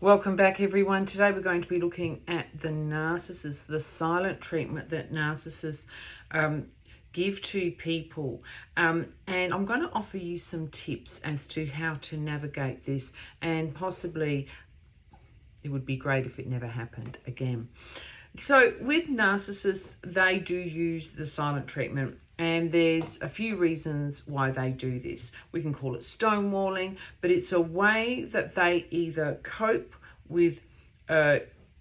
Welcome back, everyone. Today we're going to be looking at the narcissist, the silent treatment that narcissists give to people. And I'm going to offer you some tips as to how to navigate this, and possibly it would be great if it never happened again. So with narcissists, they do use the silent treatment, and there's a few reasons why they do this. We can call it stonewalling, but it's a way that they either cope with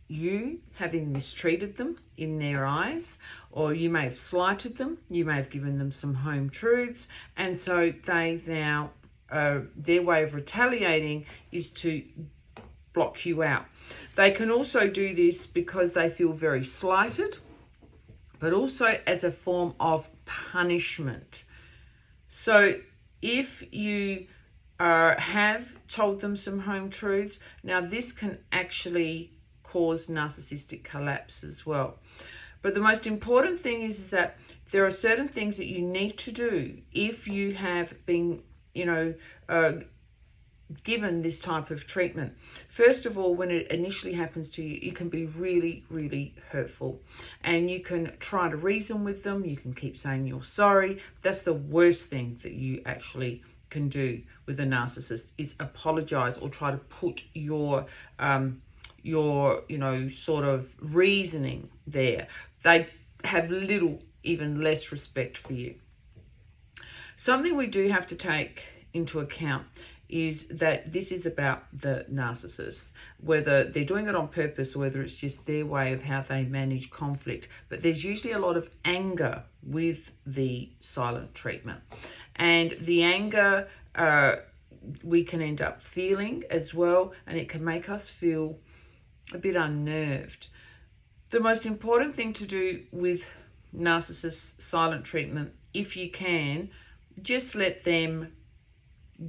you having mistreated them in their eyes, or you may have slighted them, you may have given them some home truths, and so they now, their way of retaliating is to block you out. They can also do this because they feel very slighted, but also as a form of punishment. So if you have told them some home truths, now this can actually cause narcissistic collapse as well. But the most important thing is that there are certain things that you need to do if you have been, given this type of treatment. First of all, when it initially happens to you, it can be really, really hurtful. And you can try to reason with them. You can keep saying you're sorry. That's the worst thing that you actually can do with a narcissist, is apologize or try to put your sort of reasoning there. They have little, even less respect for you. Something we do have to take into account is that this is about the narcissist, whether they're doing it on purpose or whether it's just their way of how they manage conflict. But there's usually a lot of anger with the silent treatment. And the anger we can end up feeling as well, and it can make us feel a bit unnerved. The most important thing to do with narcissist silent treatment, if you can, just let them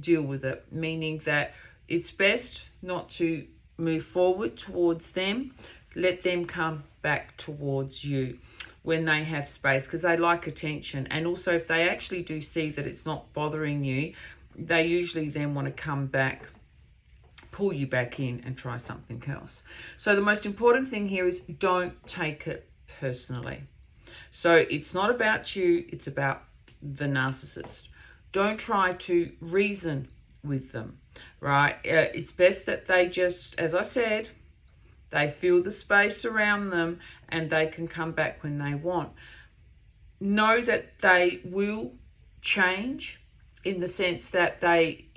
deal with it, meaning that it's best not to move forward towards them. Let them come back towards you when they have space, because they like attention. And also, if they actually do see that it's not bothering you, they usually then want to come back, pull you back in and try something else. So the most important thing here is don't take it personally. So it's not about you, it's about the narcissist. Don't try to reason with them, right? It's best that they just, as I said, they feel the space around them and they can come back when they want. Know that they will change, in the sense that they,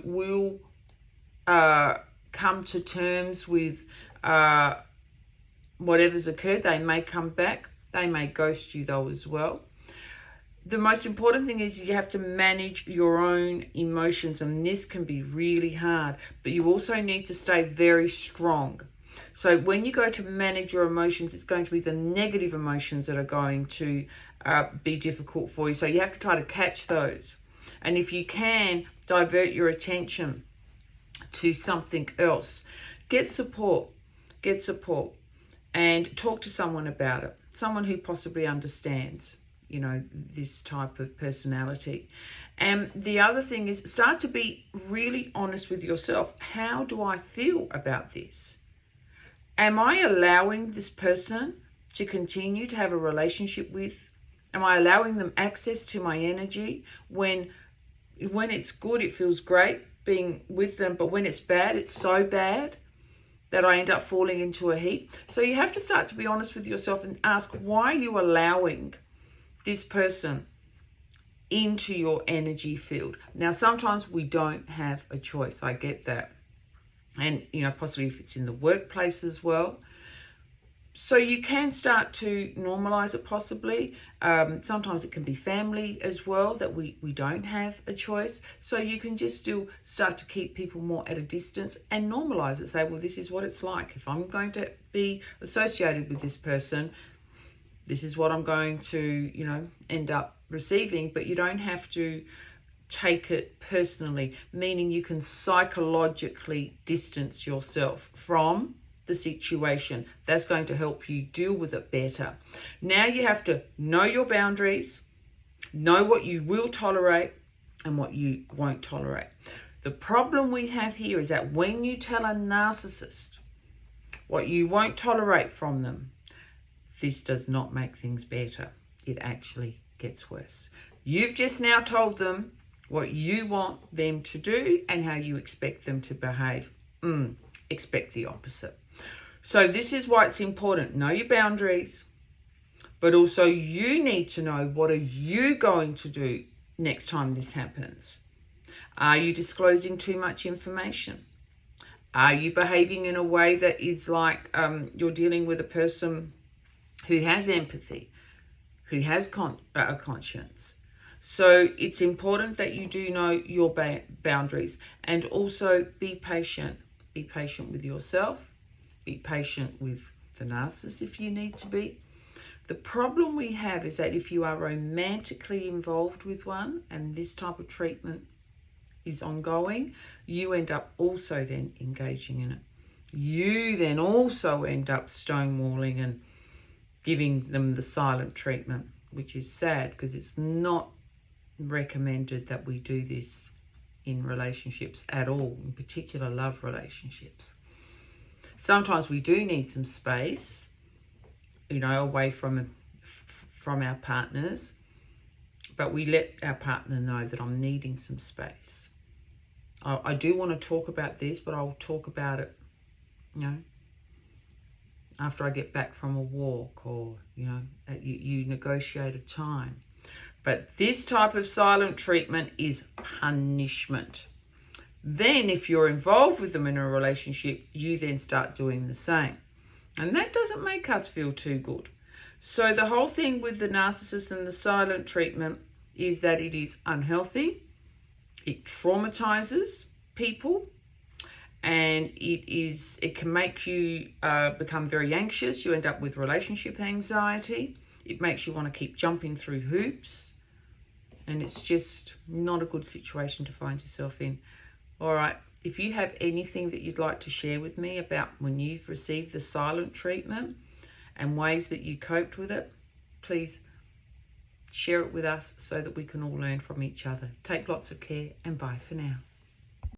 will come to terms with whatever's occurred. They may come back. They may ghost you though as well. The most important thing is you have to manage your own emotions, and this can be really hard, but you also need to stay very strong. So when you go to manage your emotions, it's going to be the negative emotions that are going to be difficult for you. So you have to try to catch those. And if you can, divert your attention to something else. Get support, and talk to someone about it. Someone who possibly understands, this type of personality. And the other thing is, start to be really honest with yourself. How do I feel about this? Am I allowing this person to continue to have a relationship with? Am I allowing them access to my energy? When it's good, it feels great being with them, but when it's bad, it's so bad that I end up falling into a heap. So you have to start to be honest with yourself and ask, why are you allowing this person into your energy field? Now, sometimes we don't have a choice. I get that. And, possibly if it's in the workplace as well. So you can start to normalize it possibly. Sometimes it can be family as well, that we don't have a choice. So you can just still start to keep people more at a distance and normalize it. Say, well, this is what it's like. If I'm going to be associated with this person, this is what I'm going to, end up receiving. But you don't have to take it personally, meaning you can psychologically distance yourself from the situation. That's going to help you deal with it better. Now you have to know your boundaries, know what you will tolerate and what you won't tolerate. The problem we have here is that when you tell a narcissist what you won't tolerate from them, this does not make things better. It actually gets worse. You've just now told them what you want them to do and how you expect them to behave. Expect the opposite. So this is why it's important. Know your boundaries, but also you need to know, what are you going to do next time this happens? Are you disclosing too much information? Are you behaving in a way that is like you're dealing with a person who has empathy, who has a conscience? So it's important that you do know your boundaries, and also be patient. Be patient with yourself. Be patient with the narcissist if you need to be. The problem we have is that if you are romantically involved with one and this type of treatment is ongoing, you end up also then engaging in it. You then also end up stonewalling and giving them the silent treatment, which is sad because it's not recommended that we do this in relationships at all, in particular love relationships. Sometimes we do need some space, away from our partners, but we let our partner know that I'm needing some space. I do want to talk about this, but I'll talk about it, after I get back from a walk, or, you negotiate a time. But this type of silent treatment is punishment. Then if you're involved with them in a relationship, you then start doing the same. And that doesn't make us feel too good. So the whole thing with the narcissist and the silent treatment is that it is unhealthy. It traumatizes people, and it can make you become very anxious. You end up with relationship anxiety. It makes you want to keep jumping through hoops, and it's just not a good situation to find yourself in. All right, if you have anything that you'd like to share with me about when you've received the silent treatment and ways that you coped with it, please share it with us so that we can all learn from each other. Take lots of care, and bye for now.